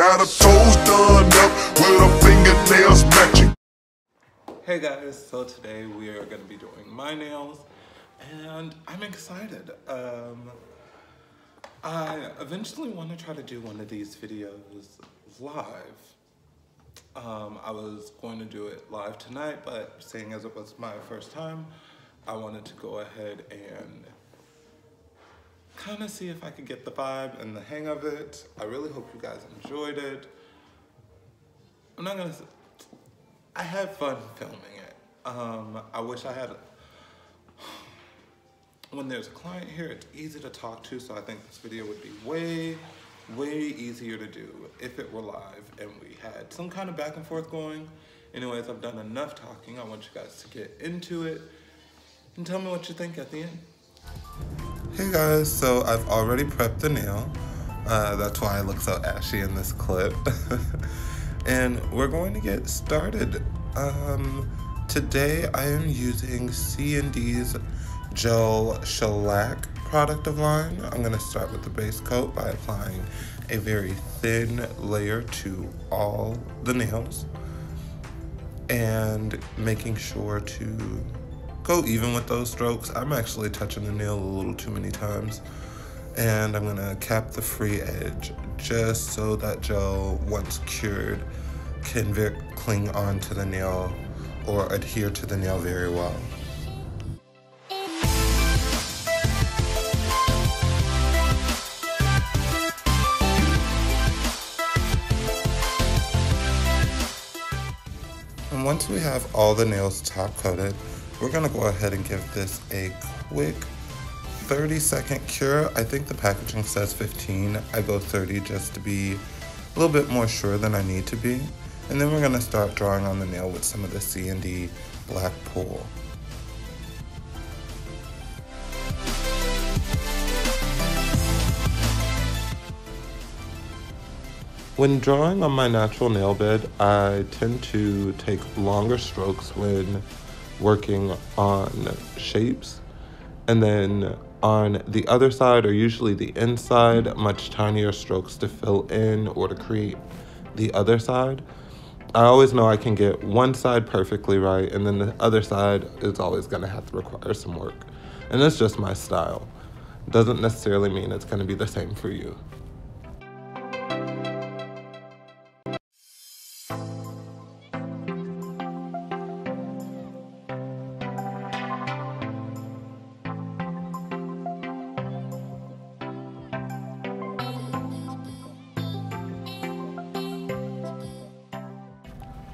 Got her toes done up with her fingernails matching. Hey guys, so today we are going to be doing my nails, and I'm excited. I eventually want to try to do one of these videos live. I was going to do it live tonight, but seeing as it was my first time, I wanted to go ahead and kind of see if I could get the vibe and the hang of it. I really hope you guys enjoyed it. I'm not gonna say, I had fun filming it. I wish I had, when there's a client here, it's easy to talk to, so I think this video would be way easier to do if it were live and we had some kind of back and forth going. Anyways, I've done enough talking. I want you guys to get into it and tell me what you think at the end. Hey guys, so I've already prepped the nail. That's why I look so ashy in this clip. And we're going to get started. Today I am using C&D's Gel Shellac product of line. I'm gonna start with the base coat by applying a very thin layer to all the nails and making sure to go even with those strokes. I'm actually touching the nail a little too many times, and I'm gonna cap the free edge just so that gel, once cured, can cling onto the nail or adhere to the nail very well. And once we have all the nails top coated, we're gonna go ahead and give this a quick 30-second cure. I think the packaging says 15. I go 30 just to be a little bit more sure than I need to be. And then we're gonna start drawing on the nail with some of the C&D black pool. When drawing on my natural nail bed, I tend to take longer strokes when working on shapes, and then on the other side, or usually the inside, much tinier strokes to fill in or to create the other side. I always know I can get one side perfectly right, and then the other side is always going to have to require some work. And that's just my style. Doesn't necessarily mean it's going to be the same for you.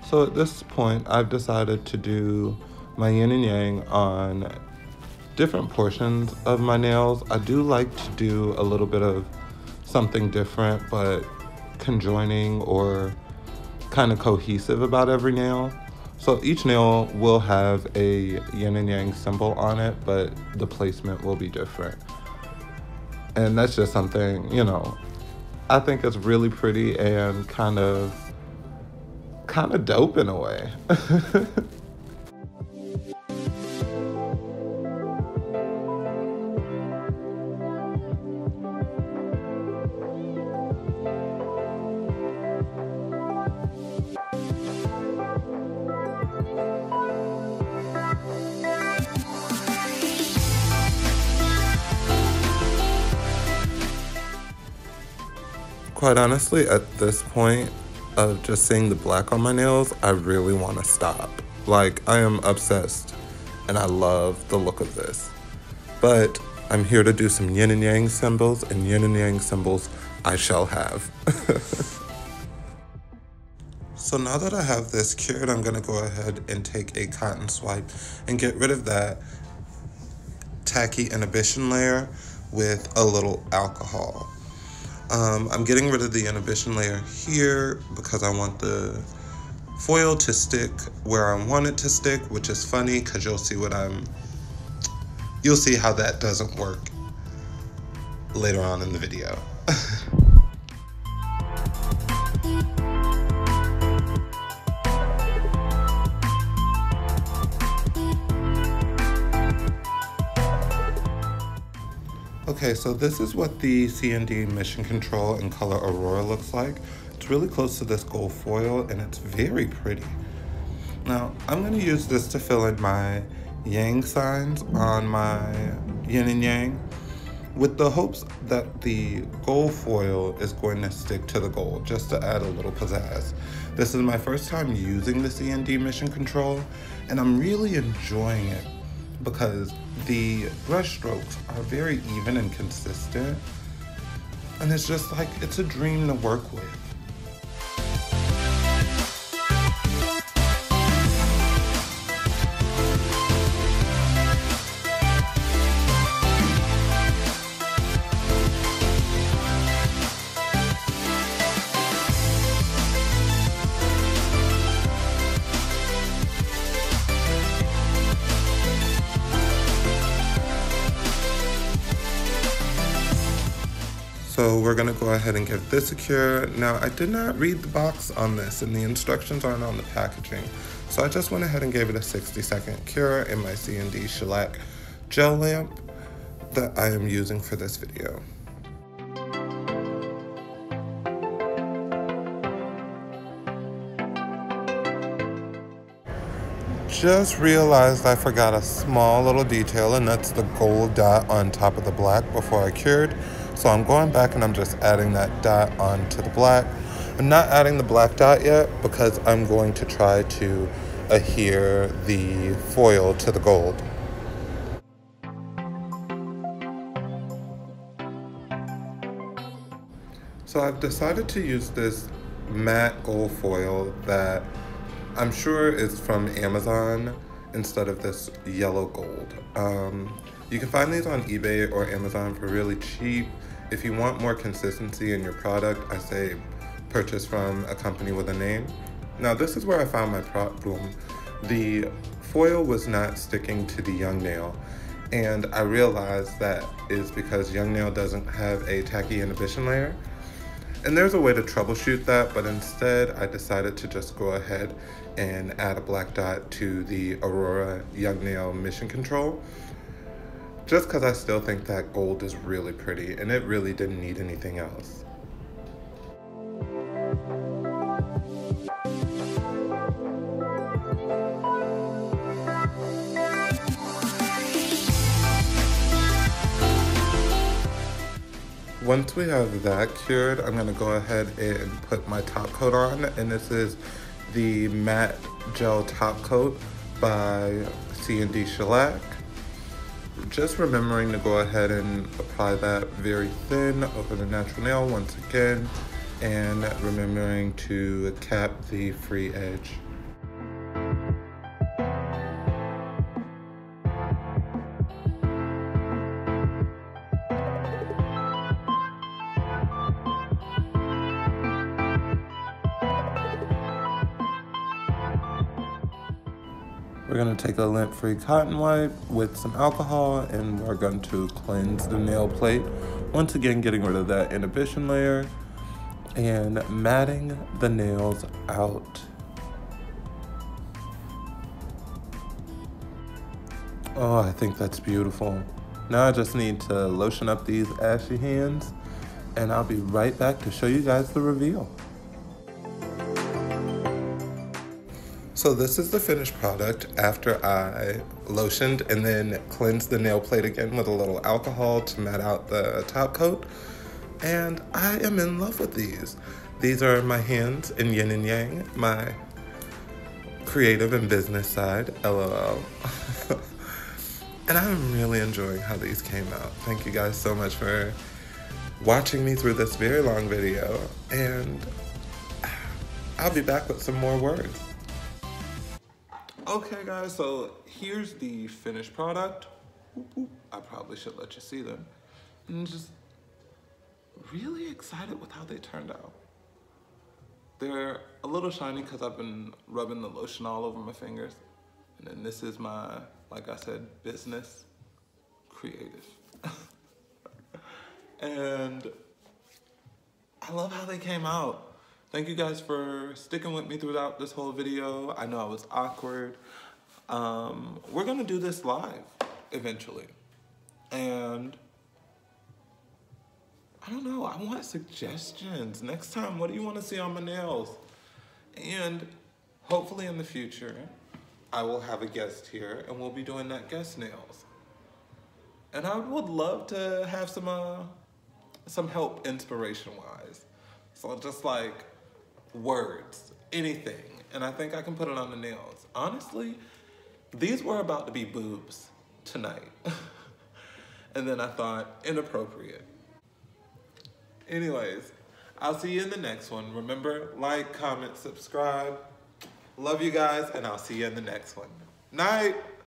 So at this point, I've decided to do my yin and yang on different portions of my nails. I do like to do a little bit of something different, but conjoining or kind of cohesive about every nail. So each nail will have a yin and yang symbol on it, but the placement will be different. And that's just something, you know, I think it's really pretty and kind of dope in a way. Quite honestly, at this point of just seeing the black on my nails, I really want to stop. Like, I am obsessed and I love the look of this. But I'm here to do some yin and yang symbols, and yin and yang symbols I shall have. So now that I have this cured, I'm gonna go ahead and take a cotton swipe and get rid of that tacky inhibition layer with a little alcohol. I'm getting rid of the inhibition layer here because I want the foil to stick where I want it to stick, which is funny because you'll see how that doesn't work later on in the video. Okay, so this is what the C&D Mission Control in color Aurora looks like. It's it's really close to this gold foil and it's very pretty. Now, I'm gonna use this to fill in my yang signs on my yin and yang with the hopes that the gold foil is going to stick to the gold just to add a little pizzazz. This is my first time using the C&D Mission Control and I'm really enjoying it because the brush strokes are very even and consistent. And it's just like, it's a dream to work with. So we're gonna go ahead and give this a cure. Now, I did not read the box on this and the instructions aren't on the packaging. So I just went ahead and gave it a 60-second cure in my C&D shellac gel lamp that I am using for this video. Just realized I forgot a small little detail, and that's the gold dot on top of the black before I cured. So I'm going back and I'm just adding that dot onto the black. I'm not adding the black dot yet because I'm going to try to adhere the foil to the gold. So I've decided to use this matte gold foil that I'm sure is from Amazon instead of this yellow gold. You can find these on eBay or Amazon for really cheap. If you want more consistency in your product, I say purchase from a company with a name. Now this is where I found my problem. The foil was not sticking to the young nail, and I realized that is because young nail doesn't have a tacky inhibition layer. And there's a way to troubleshoot that, but instead I decided to just go ahead and add a black dot to the Aurora Young Nail Mission Control. Just because I still think that gold is really pretty and it really didn't need anything else. Once we have that cured, I'm gonna go ahead and put my top coat on, and this is the matte gel top coat by C&D Shellac. Just remembering to go ahead and apply that very thin over the natural nail once again, and remembering to cap the free edge. We're going to take a lint-free cotton wipe with some alcohol and we're going to cleanse the nail plate. Once again, getting rid of that inhibition layer and matting the nails out. Oh, I think that's beautiful. Now I just need to lotion up these ashy hands and I'll be right back to show you guys the reveal. So this is the finished product after I lotioned and then cleansed the nail plate again with a little alcohol to matte out the top coat. And I am in love with these. These are my hands in Yin and Yang, my creative and business side, LOL. And I'm really enjoying how these came out. Thank you guys so much for watching me through this very long video. And I'll be back with some more words. Okay guys, so here's the finished product. I probably should let you see them. And just really excited with how they turned out. They're a little shiny because I've been rubbing the lotion all over my fingers. And then this is my, like I said, business creative. And I love how they came out. Thank you guys for sticking with me throughout this whole video. I know I was awkward. We're gonna do this live eventually. And I don't know, I want suggestions. Next time, what do you want to see on my nails? And hopefully in the future, I will have a guest here and we'll be doing that guest nails. And I would love to have some help inspiration-wise. So just like words, anything. And I think I can put it on the nails. Honestly, these were about to be boobs tonight. And then I thought, inappropriate. Anyways, I'll see you in the next one. Remember, like, comment, subscribe. Love you guys, and I'll see you in the next one. Night.